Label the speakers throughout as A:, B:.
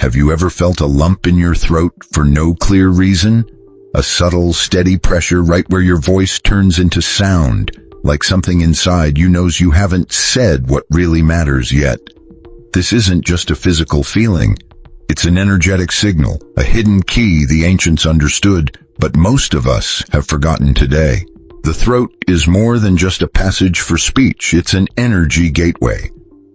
A: Have you ever felt a lump in your throat for no clear reason? A subtle, steady pressure right where your voice turns into sound, like something inside you knows you haven't said what really matters yet. This isn't just a physical feeling. It's an energetic signal, a hidden key the ancients understood, but most of us have forgotten today. The throat is more than just a passage for speech. It's an energy gateway.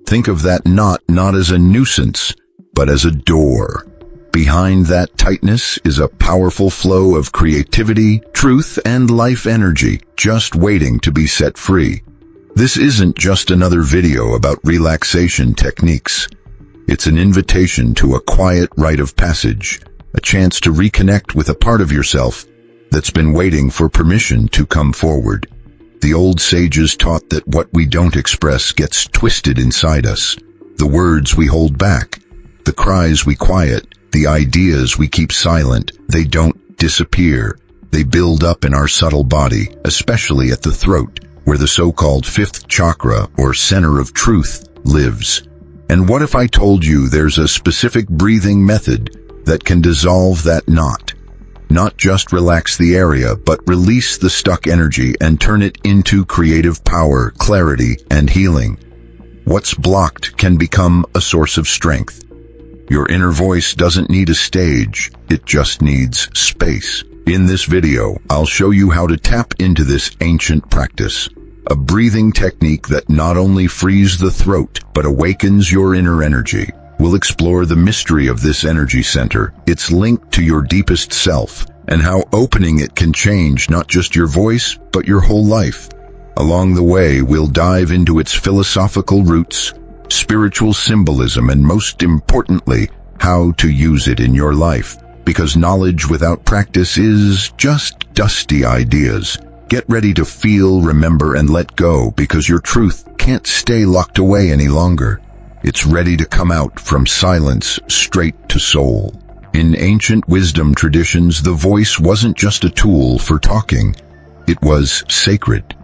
A: Think of that knot not as a nuisance, but as a door. Behind that tightness is a powerful flow of creativity, truth, and life energy, just waiting to be set free. This isn't just another video about relaxation techniques. It's an invitation to a quiet rite of passage, a chance to reconnect with a part of yourself that's been waiting for permission to come forward. The old sages taught that what we don't express gets twisted inside us. The words we hold back, the cries we quiet, the ideas we keep silent, they don't disappear. They build up in our subtle body, especially at the throat, where the so-called fifth chakra, or center of truth, lives. And what if I told you there's a specific breathing method that can dissolve that knot? Not just relax the area, but release the stuck energy and turn it into creative power, clarity, and healing. What's blocked can become a source of strength. Your inner voice doesn't need a stage, it just needs space. In this video, I'll show you how to tap into this ancient practice, a breathing technique that not only frees the throat, but awakens your inner energy. We'll explore the mystery of this energy center, its link to your deepest self, and how opening it can change not just your voice, but your whole life. Along the way, we'll dive into its philosophical roots, spiritual symbolism, and most importantly, how to use it in your life. Because knowledge without practice is just dusty ideas. Get ready to feel, remember, and let go, because your truth can't stay locked away any longer. It's ready to come out from silence straight to soul. In ancient wisdom traditions, the voice wasn't just a tool for talking. It was sacred.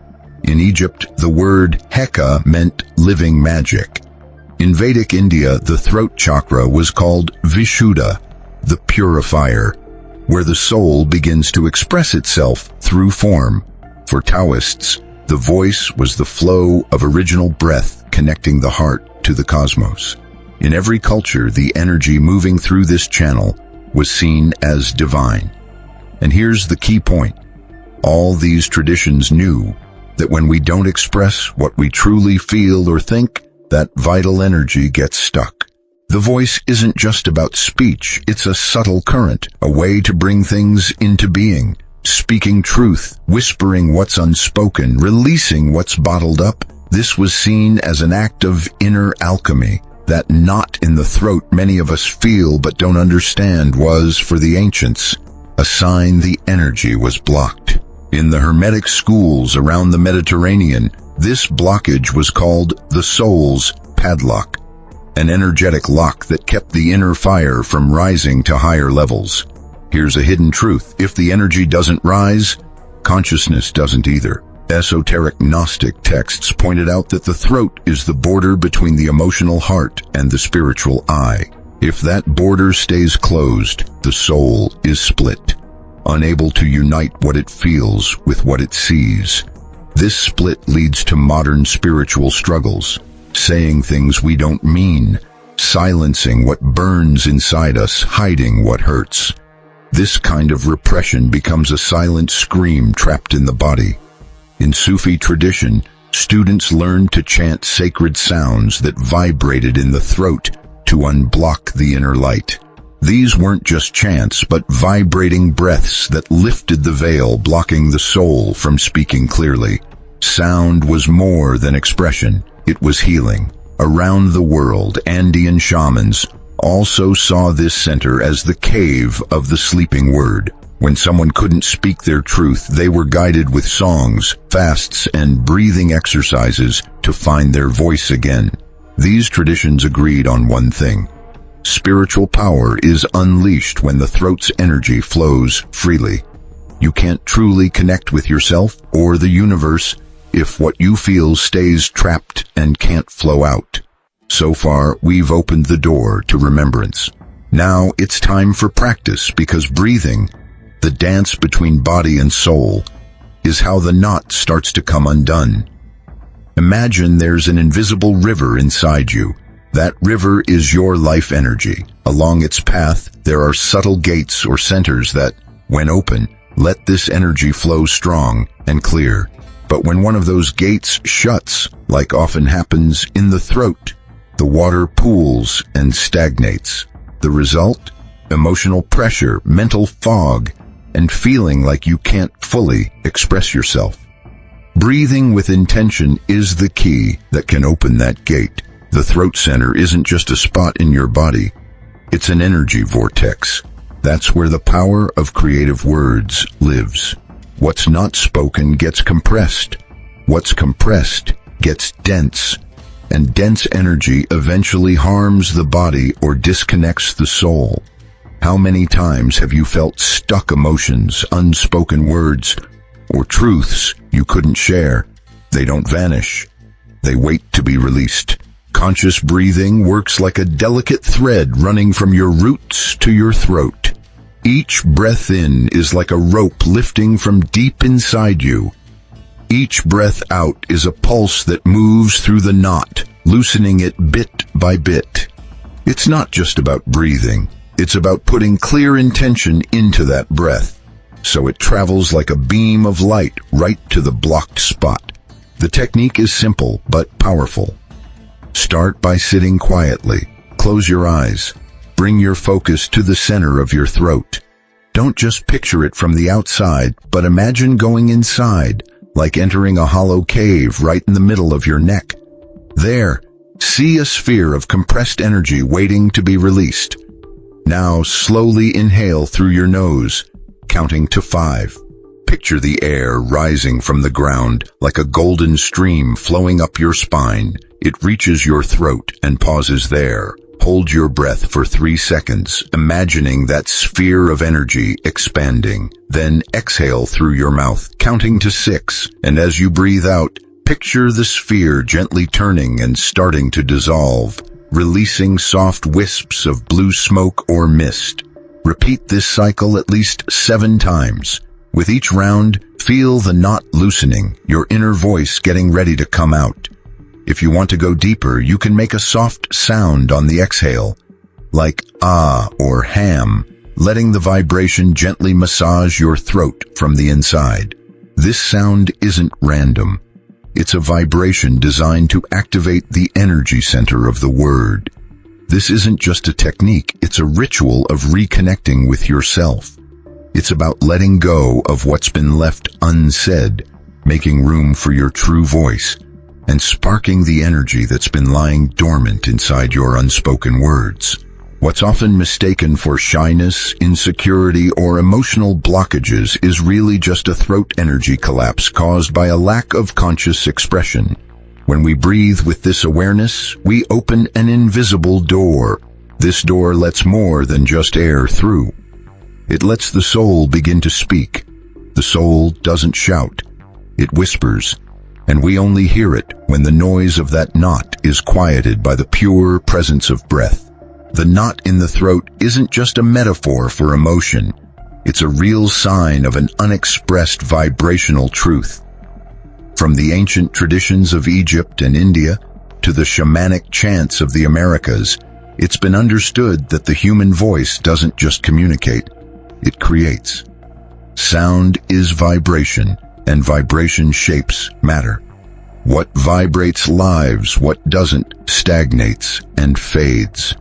A: In Egypt, the word heka meant living magic. In Vedic India, the throat chakra was called vishuddha, the purifier, where the soul begins to express itself through form. For Taoists, the voice was the flow of original breath connecting the heart to the cosmos. In every culture, the energy moving through this channel was seen as divine. And here's the key point. All these traditions knew that when we don't express what we truly feel or think, that vital energy gets stuck. The voice isn't just about speech, it's a subtle current, a way to bring things into being, speaking truth, whispering what's unspoken, releasing what's bottled up. This was seen as an act of inner alchemy. That knot in the throat many of us feel but don't understand was, for the ancients, a sign the energy was blocked. In the Hermetic schools around the Mediterranean, this blockage was called the soul's padlock, an energetic lock that kept the inner fire from rising to higher levels. Here's a hidden truth. If the energy doesn't rise, consciousness doesn't either. Esoteric Gnostic texts pointed out that the throat is the border between the emotional heart and the spiritual eye. If that border stays closed, the soul is split, unable to unite what it feels with what it sees. This split leads to modern spiritual struggles, saying things we don't mean, silencing what burns inside us, hiding what hurts. This kind of repression becomes a silent scream trapped in the body. In Sufi tradition, students learned to chant sacred sounds that vibrated in the throat to unblock the inner light. These weren't just chants, but vibrating breaths that lifted the veil, blocking the soul from speaking clearly. Sound was more than expression, it was healing. Around the world, Andean shamans also saw this center as the cave of the sleeping word. When someone couldn't speak their truth, they were guided with songs, fasts, and breathing exercises to find their voice again. These traditions agreed on one thing. Spiritual power is unleashed when the throat's energy flows freely. You can't truly connect with yourself or the universe if what you feel stays trapped and can't flow out. So far, we've opened the door to remembrance. Now it's time for practice, because breathing, the dance between body and soul, is how the knot starts to come undone. Imagine there's an invisible river inside you. That river is your life energy. Along its path, there are subtle gates or centers that, when open, let this energy flow strong and clear. But when one of those gates shuts, like often happens in the throat, the water pools and stagnates. The result? Emotional pressure, mental fog, and feeling like you can't fully express yourself. Breathing with intention is the key that can open that gate. The throat center isn't just a spot in your body. It's an energy vortex. That's where the power of creative words lives. What's not spoken gets compressed. What's compressed gets dense. And dense energy eventually harms the body or disconnects the soul. How many times have you felt stuck emotions, unspoken words, or truths you couldn't share? They don't vanish. They wait to be released. Conscious breathing works like a delicate thread running from your roots to your throat. Each breath in is like a rope lifting from deep inside you. Each breath out is a pulse that moves through the knot, loosening it bit by bit. It's not just about breathing. It's about putting clear intention into that breath, so it travels like a beam of light right to the blocked spot. The technique is simple but powerful. Start by sitting quietly. Close your eyes. Bring your focus to the center of your throat. Don't just picture it from the outside, but imagine going inside, like entering a hollow cave right in the middle of your neck. There, see a sphere of compressed energy waiting to be released. Now slowly inhale through your nose, counting to 5. Picture the air rising from the ground like a golden stream flowing up your spine. It reaches your throat and pauses there. Hold your breath for 3 seconds, imagining that sphere of energy expanding. Then exhale through your mouth, counting to 6. And as you breathe out, picture the sphere gently turning and starting to dissolve, releasing soft wisps of blue smoke or mist. Repeat this cycle at least 7 times. With each round, feel the knot loosening, your inner voice getting ready to come out. If you want to go deeper, you can make a soft sound on the exhale, like ah or ham, letting the vibration gently massage your throat from the inside. This sound isn't random. It's a vibration designed to activate the energy center of the word. This isn't just a technique, it's a ritual of reconnecting with yourself. It's about letting go of what's been left unsaid, making room for your true voice, and sparking the energy that's been lying dormant inside your unspoken words. What's often mistaken for shyness, insecurity, or emotional blockages is really just a throat energy collapse caused by a lack of conscious expression. When we breathe with this awareness, we open an invisible door. This door lets more than just air through. It lets the soul begin to speak. The soul doesn't shout. It whispers, and we only hear it when the noise of that knot is quieted by the pure presence of breath. The knot in the throat isn't just a metaphor for emotion. It's a real sign of an unexpressed vibrational truth. From the ancient traditions of Egypt and India to the shamanic chants of the Americas, it's been understood that the human voice doesn't just communicate, it creates. Sound is vibration, and vibration shapes matter. What vibrates lives, what doesn't stagnates and fades.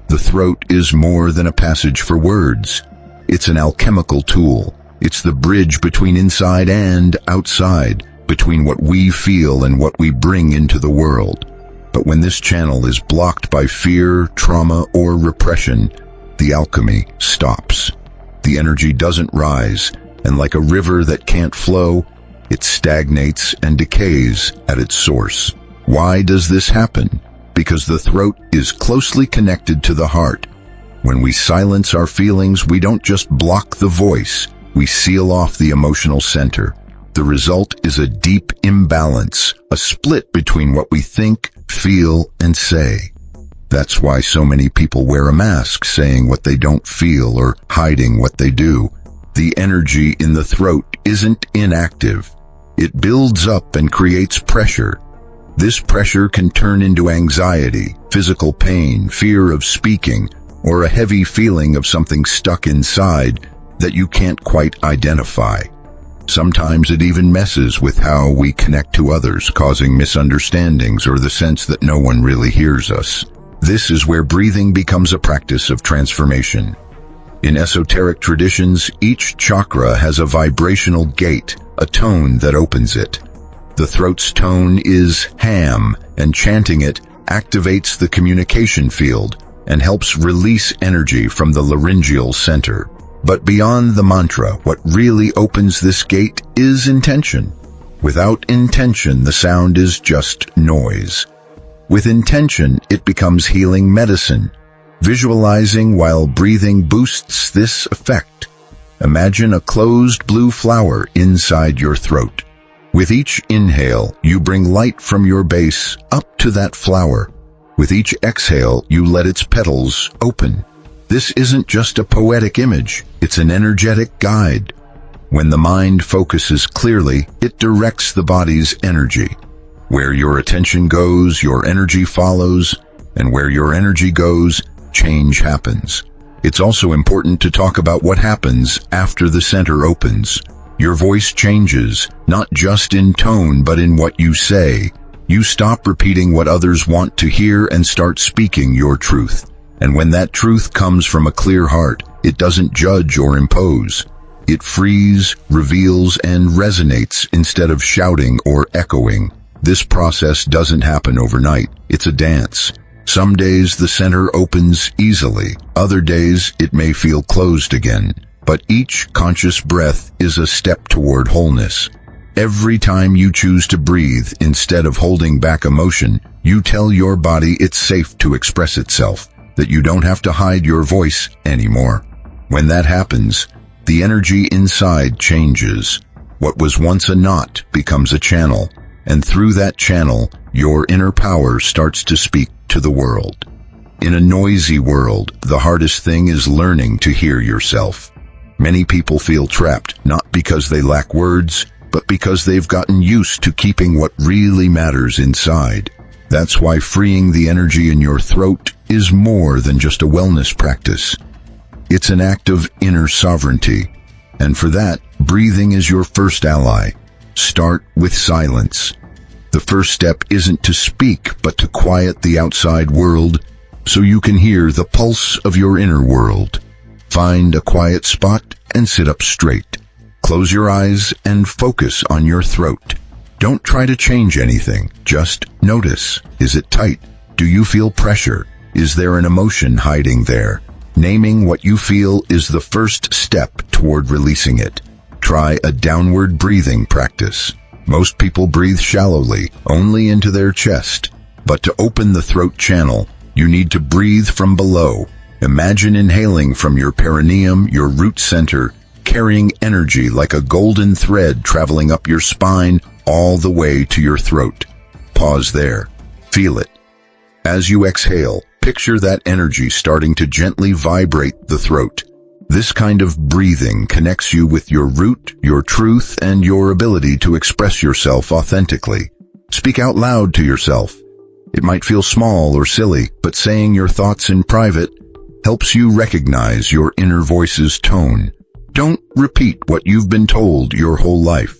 A: The throat is more than a passage for words. It's an alchemical tool. It's the bridge between inside and outside, between what we feel and what we bring into the world. But when this channel is blocked by fear, trauma, or repression, the alchemy stops. The energy doesn't rise, and like a river that can't flow, it stagnates and decays at its source. Why does this happen? Because the throat is closely connected to the heart. When we silence our feelings, we don't just block the voice, we seal off the emotional center. The result is a deep imbalance, a split between what we think, feel, and say. That's why so many people wear a mask, saying what they don't feel or hiding what they do. The energy in the throat isn't inactive. It builds up and creates pressure. This pressure can turn into anxiety, physical pain, fear of speaking, or a heavy feeling of something stuck inside that you can't quite identify. Sometimes it even messes with how we connect to others, causing misunderstandings or the sense that no one really hears us. This is where breathing becomes a practice of transformation. In esoteric traditions, each chakra has a vibrational gate, a tone that opens it. The throat's tone is ham, and chanting it activates the communication field and helps release energy from the laryngeal center. But beyond the mantra, what really opens this gate is intention. Without intention, the sound is just noise. With intention, it becomes healing medicine. Visualizing while breathing boosts this effect. Imagine a closed blue flower inside your throat. With each inhale, you bring light from your base up to that flower. With each exhale, you let its petals open. This isn't just a poetic image, it's an energetic guide. When the mind focuses clearly, it directs the body's energy. Where your attention goes, your energy follows, and where your energy goes, change happens. It's also important to talk about what happens after the center opens. Your voice changes, not just in tone but in what you say. You stop repeating what others want to hear and start speaking your truth. And when that truth comes from a clear heart, it doesn't judge or impose. It frees, reveals, and resonates instead of shouting or echoing. This process doesn't happen overnight. It's a dance. Some days the center opens easily. Other days it may feel closed again. But each conscious breath is a step toward wholeness. Every time you choose to breathe instead of holding back emotion, you tell your body it's safe to express itself, that you don't have to hide your voice anymore. When that happens, the energy inside changes. What was once a knot becomes a channel, and through that channel, your inner power starts to speak to the world. In a noisy world, the hardest thing is learning to hear yourself. Many people feel trapped, not because they lack words, but because they've gotten used to keeping what really matters inside. That's why freeing the energy in your throat is more than just a wellness practice. It's an act of inner sovereignty. And for that, breathing is your first ally. Start with silence. The first step isn't to speak, but to quiet the outside world so you can hear the pulse of your inner world. Find a quiet spot and sit up straight. Close your eyes and focus on your throat. Don't try to change anything. Just notice. Is it tight? Do you feel pressure? Is there an emotion hiding there? Naming what you feel is the first step toward releasing it. Try a downward breathing practice. Most people breathe shallowly, only into their chest. But to open the throat channel, you need to breathe from below. Imagine inhaling from your perineum, your root center, carrying energy like a golden thread traveling up your spine all the way to your throat. Pause there. Feel it. As you exhale, picture that energy starting to gently vibrate the throat. This kind of breathing connects you with your root, your truth, and your ability to express yourself authentically. Speak out loud to yourself. It might feel small or silly, but saying your thoughts in private helps you recognize your inner voice's tone. Don't repeat what you've been told your whole life.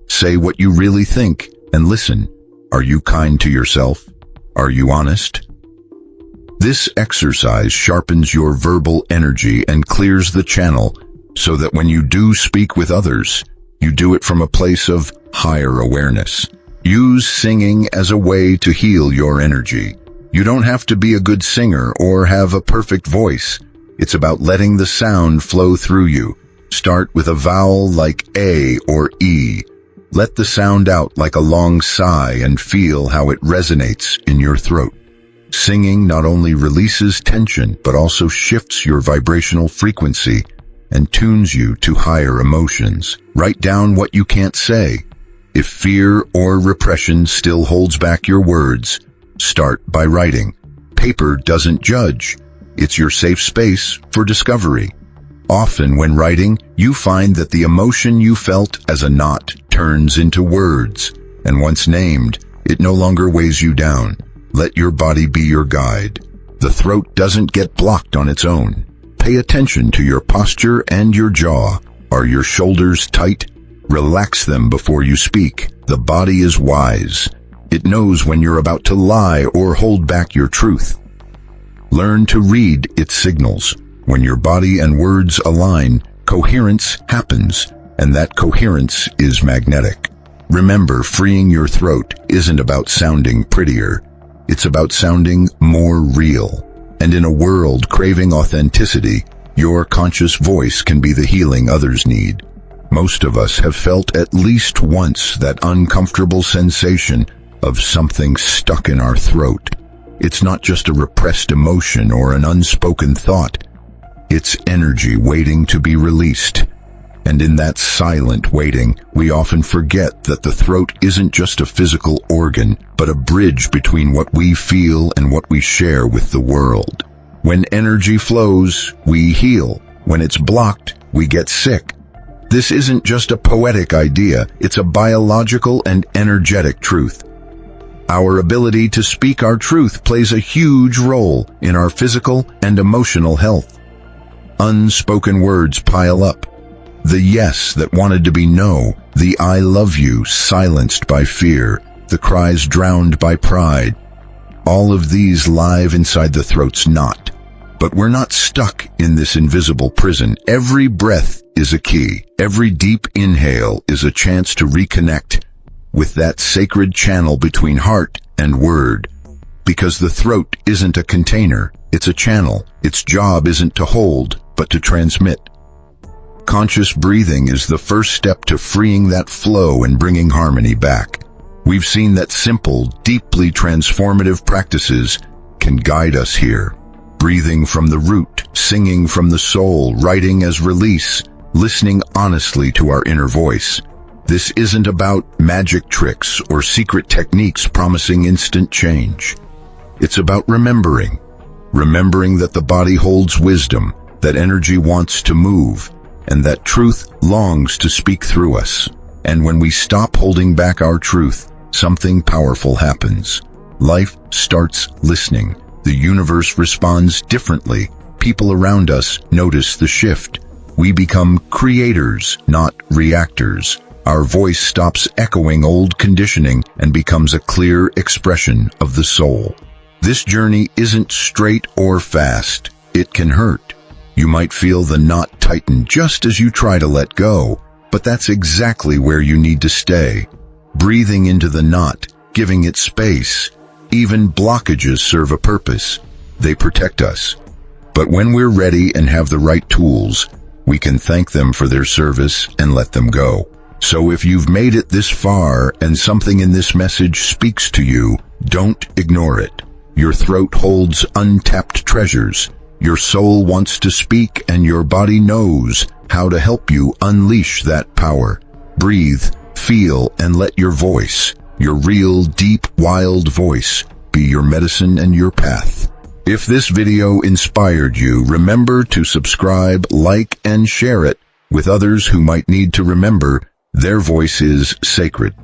A: Say what you really think and listen. Are you kind to yourself? Are you honest? This exercise sharpens your verbal energy and clears the channel so that when you do speak with others, you do it from a place of higher awareness. Use singing as a way to heal your energy. You don't have to be a good singer or have a perfect voice. It's about letting the sound flow through you. Start with a vowel like A or E. Let the sound out like a long sigh and feel how it resonates in your throat. Singing not only releases tension, but also shifts your vibrational frequency and tunes you to higher emotions. Write down what you can't say. If fear or repression still holds back your words, start by writing. paper doesn't judge. It's your safe space for discovery. Often when writing, you find that the emotion you felt as a knot turns into words, and once named, it no longer weighs you down. Let your body be your guide. The throat doesn't get blocked on its own. Pay attention to your posture and your jaw. Are your shoulders tight? Relax them before you speak. The body is wise. It knows when you're about to lie or hold back your truth. Learn to read its signals. When your body and words align, coherence happens, and that coherence is magnetic. Remember, freeing your throat isn't about sounding prettier. It's about sounding more real. And in a world craving authenticity, your conscious voice can be the healing others need. Most of us have felt at least once that uncomfortable sensation of something stuck in our throat. It's not just a repressed emotion or an unspoken thought. It's energy waiting to be released. And in that silent waiting, we often forget that the throat isn't just a physical organ, but a bridge between what we feel and what we share with the world. When energy flows, we heal. When it's blocked, we get sick. This isn't just a poetic idea, it's a biological and energetic truth. Our ability to speak our truth plays a huge role in our physical and emotional health. Unspoken words pile up. The yes that wanted to be no, the I love you silenced by fear, the cries drowned by pride. All of these live inside the throat's knot. But we're not stuck in this invisible prison. Every breath is a key. Every deep inhale is a chance to reconnect with that sacred channel between heart and word. Because the throat isn't a container, it's a channel. Its job isn't to hold, but to transmit. Conscious breathing is the first step to freeing that flow and bringing harmony back. We've seen that simple, deeply transformative practices can guide us here. Breathing from the root, singing from the soul, writing as release, listening honestly to our inner voice. This isn't about magic tricks or secret techniques promising instant change. It's about remembering that the body holds wisdom, that energy wants to move, and that truth longs to speak through us. And when we stop holding back our truth, something powerful happens. Life starts listening. The universe responds differently. People around us notice the shift. We become creators, not reactors. Our voice stops echoing old conditioning and becomes a clear expression of the soul. This journey isn't straight or fast. It can hurt. You might feel the knot tighten just as you try to let go, but that's exactly where you need to stay. Breathing into the knot, giving it space. Even blockages serve a purpose. They protect us. But when we're ready and have the right tools, we can thank them for their service and let them go. So if you've made it this far and something in this message speaks to you, don't ignore it. Your throat holds untapped treasures. Your soul wants to speak and your body knows how to help you unleash that power. Breathe, feel, and let your voice, your real, deep, wild voice, be your medicine and your path. If this video inspired you, remember to subscribe, like, and share it with others who might need to remember their voice is sacred.